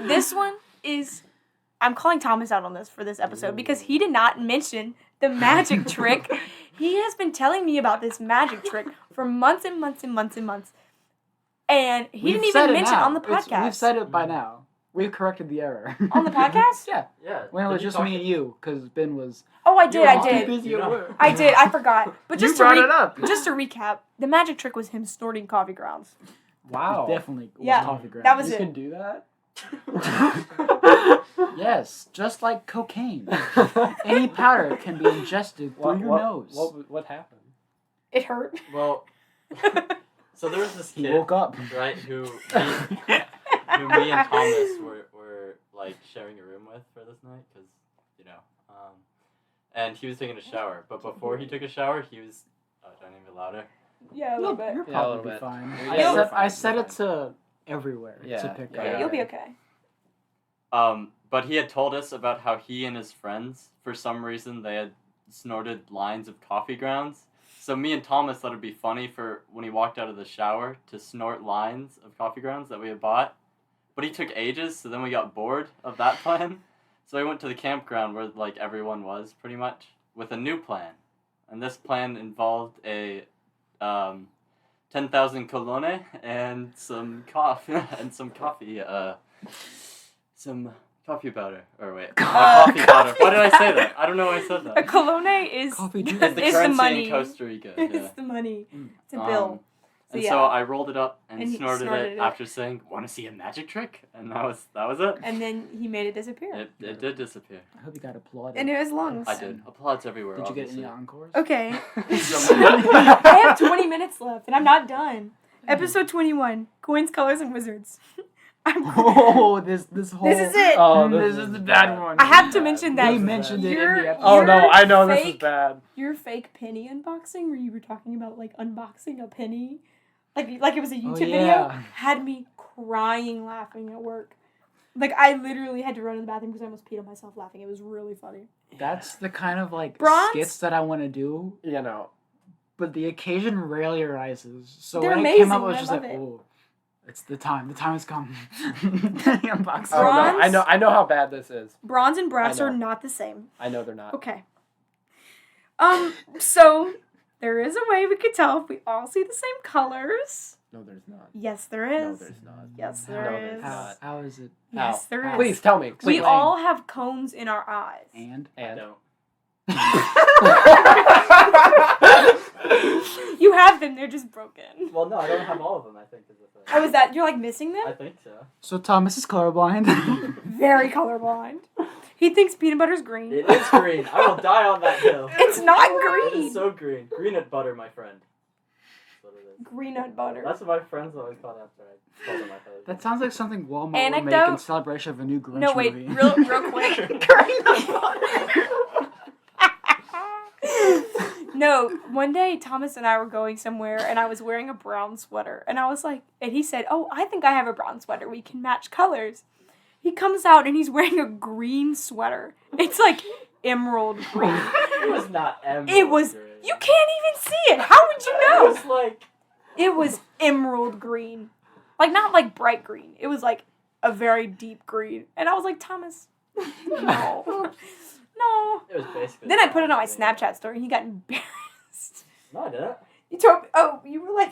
This one is. I'm calling Thomas out on this for this episode because he did not mention the magic trick. He has been telling me about this magic trick for months and months and months and months, and he We've didn't said even it mention now. on the podcast. We've said it by now. We've corrected the error. On the podcast? Yeah. Yeah. When it was Did you just talk- me and you, because Ben was. Oh, I did. You were I all too did. busy You at know. work. I did. I forgot. But You just brought to it up. just to recap, the magic trick was him snorting coffee grounds. Wow. Definitely was Yeah, coffee ground. that was You it. can do that. Yes, just like cocaine. Any powder can be ingested through your nose. What happened? It hurt. Well, so there was this He kid, woke up. right, who me and Thomas were like sharing a room with for this night, because, and he was taking a shower, but before he took a shower, he was, do I need to be louder? Yeah, a little bit. You're Yeah, a little probably bit. fine. Yeah, you're I fine, set you're it to everywhere Yeah, to pick yeah, up. Yeah, you'll be okay. But he had told us about how he and his friends, for some reason, they had snorted lines of coffee grounds. So me and Thomas thought it'd be funny for when he walked out of the shower to snort lines of coffee grounds that we had bought. But he took ages, so then we got bored of that plan. So we went to the campground where like everyone was pretty much with a new plan. And this plan involved a 10,000 colone and some coffee some coffee powder. Or wait, coffee powder. Why did I say that? I don't know why I said A that. colone is Coffee juice. It's the is the currency money. in Costa Rica. It's Yeah. the money. Mm. It's a bill. And So, so yeah. I rolled it up and And he snorted snorted it it. after saying, "Want to see a magic trick?" And that was it. And then he made it disappear. It did disappear. I hope you got applauded. And it was lungs. I did. Applauds everywhere. Did you get any obviously. encores? Okay. So- I have 20 minutes left, and I'm not done. Episode 21, Coins, Colors, and Wizards. Oh, this whole. This is it. Oh, This is the bad one. I have to mention that We mentioned it in your- the episode. Oh no, I know this is fake- bad. Your fake penny unboxing, where you were talking about like unboxing a penny, like it was a YouTube video, yeah. had me crying laughing at work. Like I literally had to run in the bathroom because I almost peed on myself laughing. It was really funny. That's the kind of like Bronze? skits that I want to do, You know. but the occasion rarely arises. So They're when it came up, amazing, I was I just love like, it. oh, it's the time. The time has come. Unboxing. Oh, no, Bronze? I know how bad this is. Bronze and brass I know. are not the same. I know they're not. Okay. So there is a way we could tell if we all see the same colors. No, there's not. Yes, there No, is. there's not. Yes, No, there there's is. not. How is it? Yes, there is. Please tell me. We Explain. all have cones in our eyes. And I And don't. You have them, they're just broken. Well, no, I don't have all of them. I think is the thing. Oh, is that, you're like missing them? I think so. so Thomas is colorblind. Very colorblind. He thinks peanut butter's green. It is green. I will die on that hill. It's not It green. is so green. Green nut butter, my friend. That's what it is. Green nut butter. That's what my friends always call it after I told them I thought it was That sounds like something Walmart would make in Anecdote? celebration of a new Grinch No, wait, movie. real quick. No, one day Thomas and I were going somewhere and I was wearing a brown sweater and I was like, and he said, "Oh, I think I have a brown sweater. We can match colors." He comes out and he's wearing a green sweater. It's like emerald green. It was not emerald It was, green. you can't even see it. How would you It know? was like It was emerald green. Like, not like bright green. It was like a very deep green. And I was like, Thomas, no. No. It was basically. Then I put it on my Snapchat story and he got embarrassed. No, I didn't. You told me, you were like,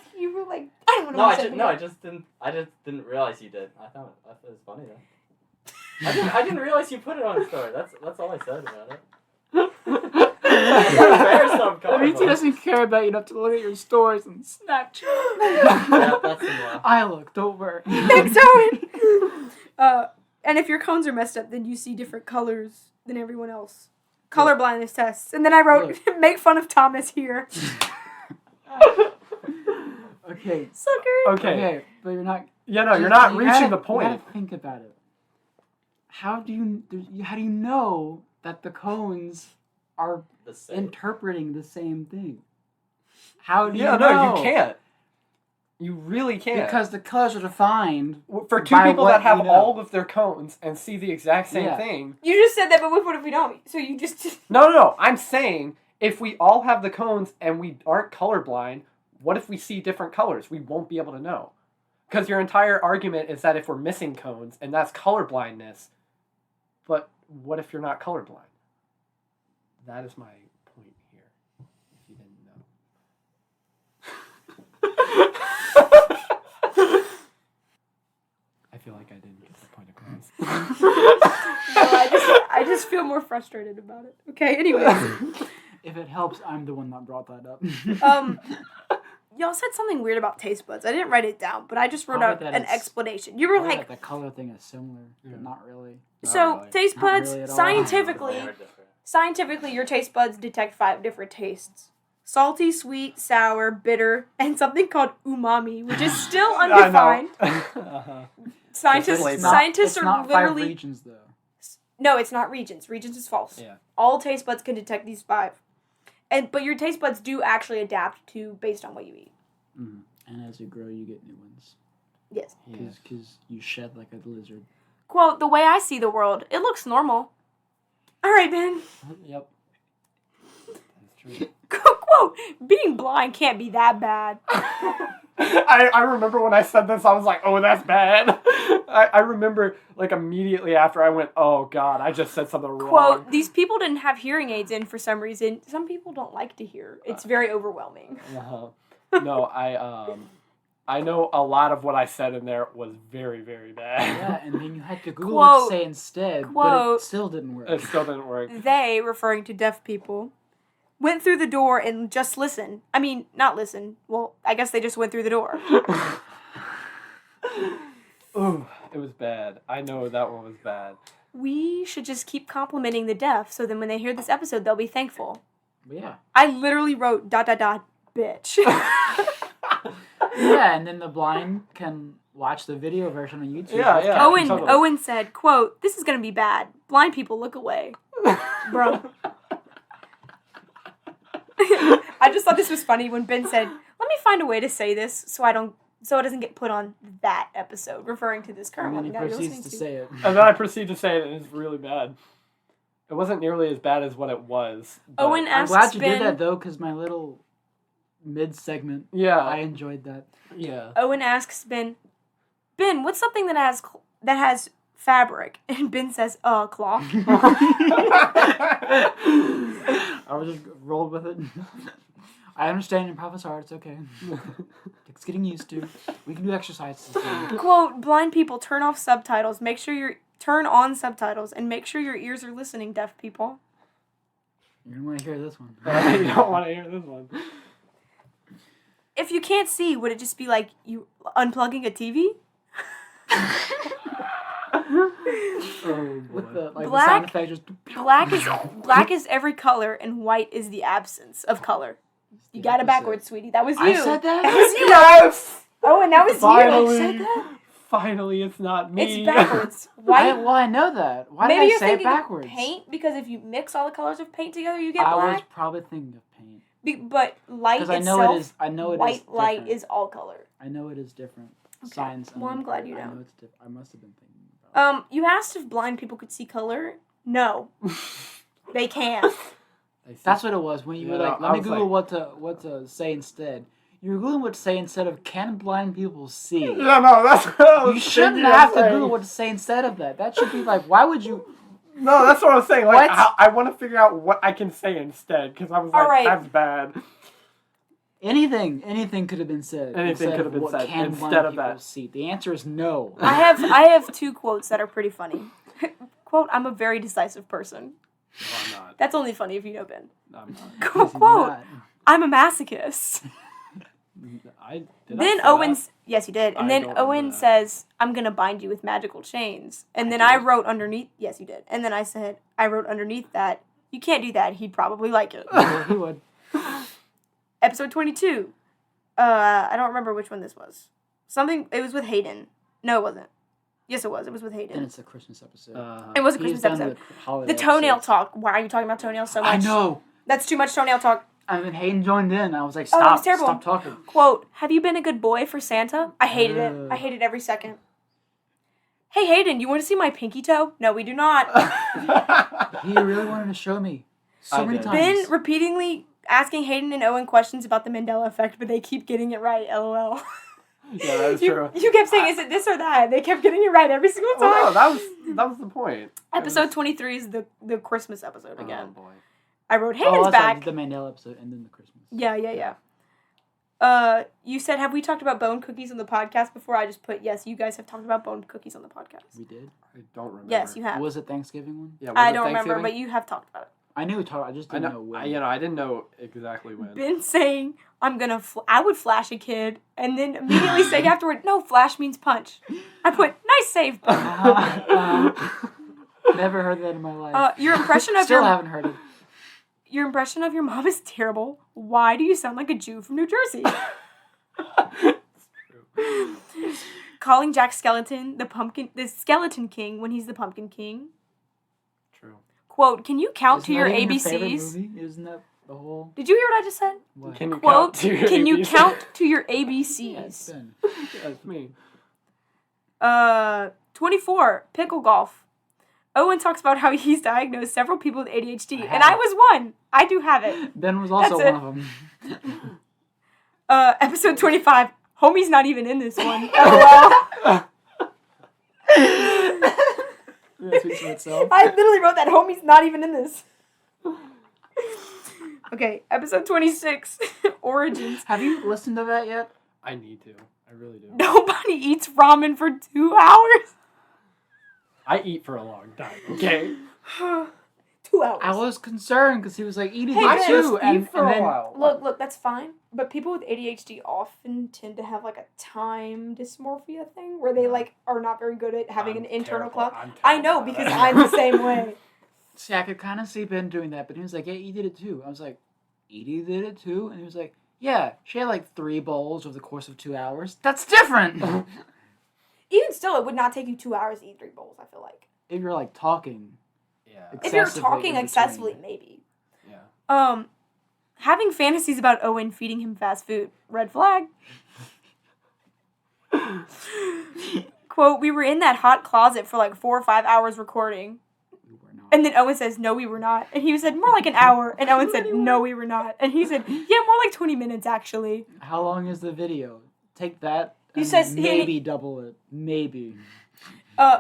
I don't want to No, watch I just didn't realize you did. I thought it was funny though. I didn't realize you put it on a story. That's all I said about it. That means he doesn't care about you enough to look at your stories and Snapchat. Yeah, that's enough. I look, don't worry. Thanks, Owen. And if your cones are messed up, then you see different colors than everyone else. Colorblindness tests. And then I wrote, make fun of Thomas here. Okay. Sucker. Okay. But you're not. Yeah, no, you're not reaching gotta, the point. You gotta think about it. How do you know that the cones are The same. interpreting the same thing? How do you Yeah, know? no, you can't. You really can't. Because the colors are defined. for two by people what that have you know. all of their cones and see the exact same Yeah. thing. You just said that, but what if we don't? So you just... No. I'm saying if we all have the cones and we aren't colorblind, what if we see different colors? We won't be able to know. Because your entire argument is that if we're missing cones, and that's colorblindness, but what if you're not colorblind? That is my point here, if you didn't know. I feel like I didn't get the point across. No, I just feel more frustrated about it. Okay, anyways. If it helps, I'm the one that brought that up. Y'all said something weird about taste buds. I didn't write it down, but I just wrote Probably out that an it's- explanation. You were like, the color thing is similar, but Yeah. not really. so really. taste Not buds, really at all. scientifically, They are different. scientifically, your taste buds detect 5 different tastes. Salty, sweet, sour, bitter, and something called umami, which is still undefined. Uh-huh. Scientists, flavor. scientists it's are not literally... 5 regions, though. No, it's not regions. Regions is false. Yeah. All taste buds can detect these 5. But your taste buds do actually adapt to based on what you eat. Mm. And as you grow, you get new ones. Yes. Because you shed like a lizard. Quote, the way I see the world, it looks normal. All right, Ben. Yep. That's true. Quote, being blind can't be that bad. I remember when I said this, I was like, oh, that's bad. I remember, like, immediately after I went, oh, God, I just said something wrong. Quote, these people didn't have hearing aids in for some reason. Some people don't like to hear. It's very overwhelming. Uh-huh. No, I know a lot of what I said in there was very, very bad. Yeah, and then you had to Google Quote, what to say instead, but quote, it still didn't work. It still didn't work. They, referring to deaf people, went through the door and just listened. I mean, not listen. Well, I guess they just went through the door. Ooh, it was bad. I know that one was bad. We should just keep complimenting the deaf so then when they hear this episode, they'll be thankful. But yeah. I literally wrote ... bitch. Yeah, and then the blind can watch the video version on YouTube. Yeah, with yeah. captions. Totally. Owen said, quote, this is going to be bad. Blind people look away. Bro. I just thought this was funny when Ben said, let me find a way to say this so it doesn't get put on that episode, referring to this current And then one he that you're proceeds listening to to. say it. And then I proceed to say it, and it's really bad. It wasn't nearly as bad as what it was. but- Owen I'm asks glad you Ben, did that, though, because my little mid-segment, Yeah. I enjoyed that. Yeah. Owen asks Ben, what's something that has fabric? And Ben says, cloth. I was just rolled with it. I understand in Prophet's Heart, it's okay. It's getting used to. We can do exercises. Quote, blind people, turn off subtitles. Turn on subtitles and make sure your ears are listening, deaf people. You're going to want to hear this one. You don't want to hear this one. If you can't see, would it just be like you unplugging a TV? Oh, With the, like, Black- the sound effect just... Black is every color and white is the absence of color. You got it backwards, sweetie. That was you. I said that? That was you. Yes! Oh, and that was Finally. you. I said that? Finally, it's not me. It's backwards. White. I know that. Why Maybe did I you're say it thinking backwards? of paint because if you mix all the colors of paint together, you get I was black. probably thinking of paint. But light Because itself, I know it is. I know it is. white light different. is all color. I know it is different. Okay. Science. Well, I'm glad you I know. know it's different. I must have been thinking about You asked if blind people could see color. No, they can't. That's what it was when you were Yeah, like, I "Let me was Google what to say instead." You're Googling what to say instead of can blind people see. Yeah, no, that's what I was You shouldn't thinking of have to saying. Google what to say instead of that. That should be like, why would you? No, that's what I was saying. Like, What? I want to figure out what I can say instead, because I was like, Alright. that's bad. Anything could have been said. Anything instead could have been what said can instead blind of people that. See. The answer is no. I have 2 quotes that are pretty funny. Quote, I'm a very decisive person. No, I'm not. That's only funny if you know Ben. No, I'm not. He's Quote, not. I'm a masochist. Then Owen's, yes, you did. And I then don't Owen remember that. says, I'm going to bind you with magical chains. And then I wrote underneath, yes, you did. And then I wrote underneath that, you can't do that. He'd probably like it. Yeah, he would. Episode 22. I don't remember which one this was. It was with Hayden. No, it wasn't. Yes, it was. It was with Then Hayden. it's a Christmas episode. It was a He's Christmas done episode. holiday The toenail episodes. talk. Why are you talking about toenails so much? I know. That's too much toenail talk. And then Hayden joined in. I was like, Oh, that was stop, terrible. stop talking. Quote, have you been a good boy for Santa? I hated it. I hated every second. Hey, Hayden, you want to see my pinky toe? No, we do not. He really wanted to show me so I many did. times. Ben repeatedly asking Hayden and Owen questions about the Mandela effect, but they keep getting it right, LOL. Yeah, that is true. You kept saying, is it this or that? They kept getting it right every single time. Oh, no, that was the point. Episode 23 is the Christmas episode Oh, again. boy. I wrote Hayden's that's right, back. the Mandela episode and then the Christmas. Yeah. You said, have we talked about bone cookies on the podcast before? I just put, yes, you guys have talked about bone cookies on the podcast. We did. I don't remember. Yes, you have. Was it Thanksgiving one? Yeah, was I it don't remember, Thanksgiving? but you have talked about it. I knew it. I just I didn't know know. when. I didn't know exactly when. Ben saying, I would flash a kid, and then immediately saying afterward, no, flash means punch. I put, nice save, Ben. Never heard that in my life. Your impression of Still haven't heard it. your impression of your mom is terrible. Why do you sound like a Jew from New Jersey? Calling Jack Skeleton the Skeleton King when he's the Pumpkin King. True. Quote, can you count to Isn't your that even favorite ABCs? movie? Isn't that the whole? Did you hear what I just said? What? Can you Quote, count to your can you ABCs? count to your Yeah, ABCs? it's Ben. That's me. 24, pickle golf. Owen talks about how he's diagnosed several people with ADHD, and I was one. I do have it. Ben was also That's one of them. Episode 25, homie's not even in this one. LOL. That speaks for itself. I literally wrote that homie's not even in this. Okay, episode 26, Origins. Have you listened to that yet? I need to. I really do. Nobody eats ramen for 2 hours. I eat for a long time. Okay. 2 hours. I was concerned because he was like eating Hey, it Ben. too, Just and, eat for and a then while. Look, that's fine. But people with ADHD often tend to have like a time dysmorphia thing where they like are not very good at having I'm an internal terrible. clock. I'm I know terrible because at I'm the same way. see, I could kind of see Ben doing that, but he was like, "Yeah, Edie did it too." I was like, "Edie did it too," and he was like, "Yeah, she had like 3 bowls over the course of 2 hours. That's different." Even still, it would not take you 2 hours to eat 3 bowls, I feel like. If you're like talking, Yeah. If you're Excessively talking in between. excessively, maybe. Yeah. Having fantasies about Owen feeding him fast food. Red flag. Quote, we were in that hot closet for like 4 or 5 hours recording. we were not. And then Owen says, no, we were not. And he said, more like an hour. And Owen said, no, we were not. And he said, yeah, more like 20 minutes, actually. How long is the video? Take that. He and says- maybe double it. Maybe.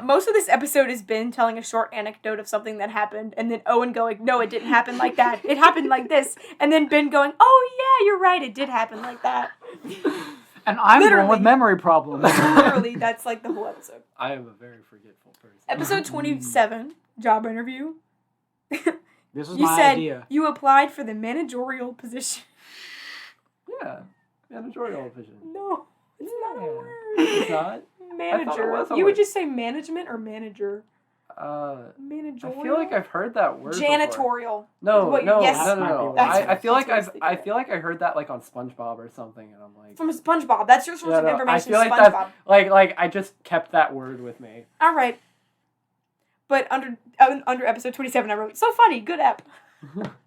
Most of this episode has been telling a short anecdote of something that happened, and then Owen going, no, it didn't happen like that. It happened like this. And then Ben going, oh, yeah, you're right, it did happen like that. And I'm Literally. born with memory problems. Literally, that's like the whole episode. I am a very forgetful person. Episode 27, job interview. This was You my said idea. you applied for the managerial position. Yeah. Managerial vision. No, it's not a Yeah. word. It's not. Manager. was a You would word. just say management or manager. I I feel like I've heard that word before. Janitorial. No, What- no, yes. no, no, no. That's- I feel like that's what I was I feel like I heard that like on SpongeBob or something, and I'm like, From SpongeBob. That's your source Yeah, of no, information. I feel like SpongeBob. that's like I just kept that word with me. All right. But under episode 27, I wrote, so funny, good ep.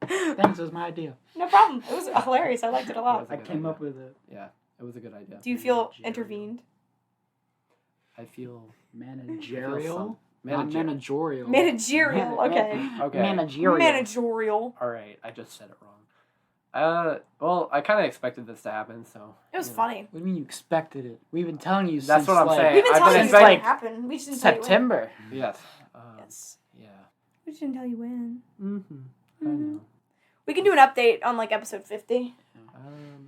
Thanks, it was my idea. No problem. It was hilarious. I liked it a lot. I came up with it. Yeah, it was a good idea. Do you feel Managerial. intervened? I feel Managerial? Not manager. managerial. Managerial. Okay. Okay. Managerial. Managerial. All right, I just said it wrong. Well, I kind of expected this to happen, so. It was you know. funny. What do you mean you expected it? We've been telling you That's since what I'm like saying. We've been I've telling been you since when expecting- it happened. We just didn't tell you when. September. Yes. Yes. Yeah. We just didn't tell you when. Mm-hmm. I know. We can do an update on like episode 50.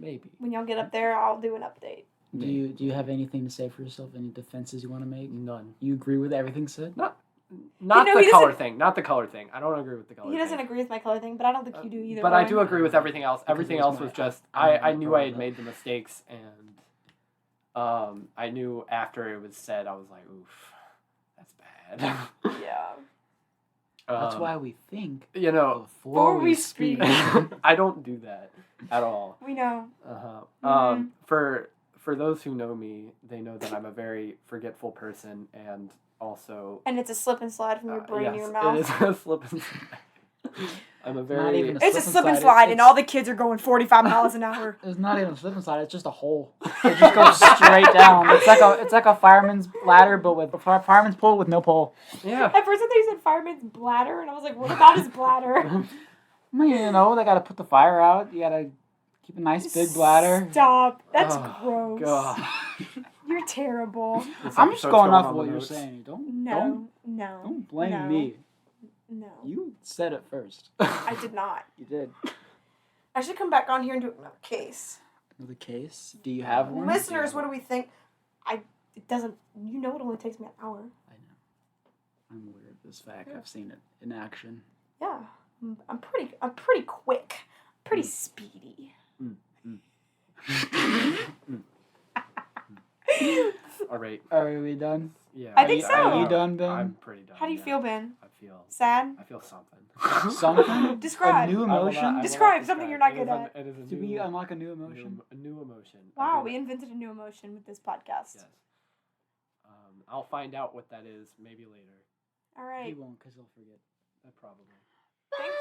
Maybe. When y'all get up there, I'll do an update. Do you have anything to say for yourself? Any defenses you want to make? None. You agree with everything said? Not know, the he color doesn't- thing. Not the color thing. I don't agree with the color He doesn't thing. agree with my color thing, but I don't think you do either. But I Owen. do agree with everything else. Because Everything it was else was my- just I I knew I had brought it made the mistakes, and I knew after it was said, I was like, oof, that's bad. Yeah. That's why we think you know, Before we speak. I don't do that at all. We know. For those who know me, they know that I'm a very forgetful person, and also And it's a slip and slide from your brain to yes, your mouth. it is a slip and slide. I'm a very even a It's a slip and slip and slide. slide, and It's- all the kids are going 45 miles an hour. It's not even a slip and slide. It's just a hole. It just goes straight down. It's like a fireman's ladder, but with a fireman's pole with no pole. yeah. At first, I thought you said fireman's bladder, and I was like, what about his bladder? I mean, you know, they gotta put the fire out. You gotta keep a nice big bladder. Stop. That's Oh, gross. God. You're terrible. This I'm just episode's going off on of the what you're notes. saying. No. Don't blame no, me. No. You said it first. I did not. You did. I should come back on here and do another case. Another case? Do you have one? Listeners, what do we think? It doesn't. You know, it only takes me an hour. I know. I'm aware of this fact. I've seen it in action. Yeah, I'm pretty quick, pretty speedy. All right. Are we done? Yeah. I think so. Are you done, Ben? I'm pretty done. How do you yeah. feel, Ben? I feel Sad? something. Something? Describe. A new I will not- emotion? I will not Describe something you're not It is good a- at. It is a Do new, we unlock a new emotion? a new emotion. Wow, I we do- invented a new emotion with this podcast. Yes. I'll find out what that is maybe later. All He right. won't, because he'll forget. Probably. Thanks.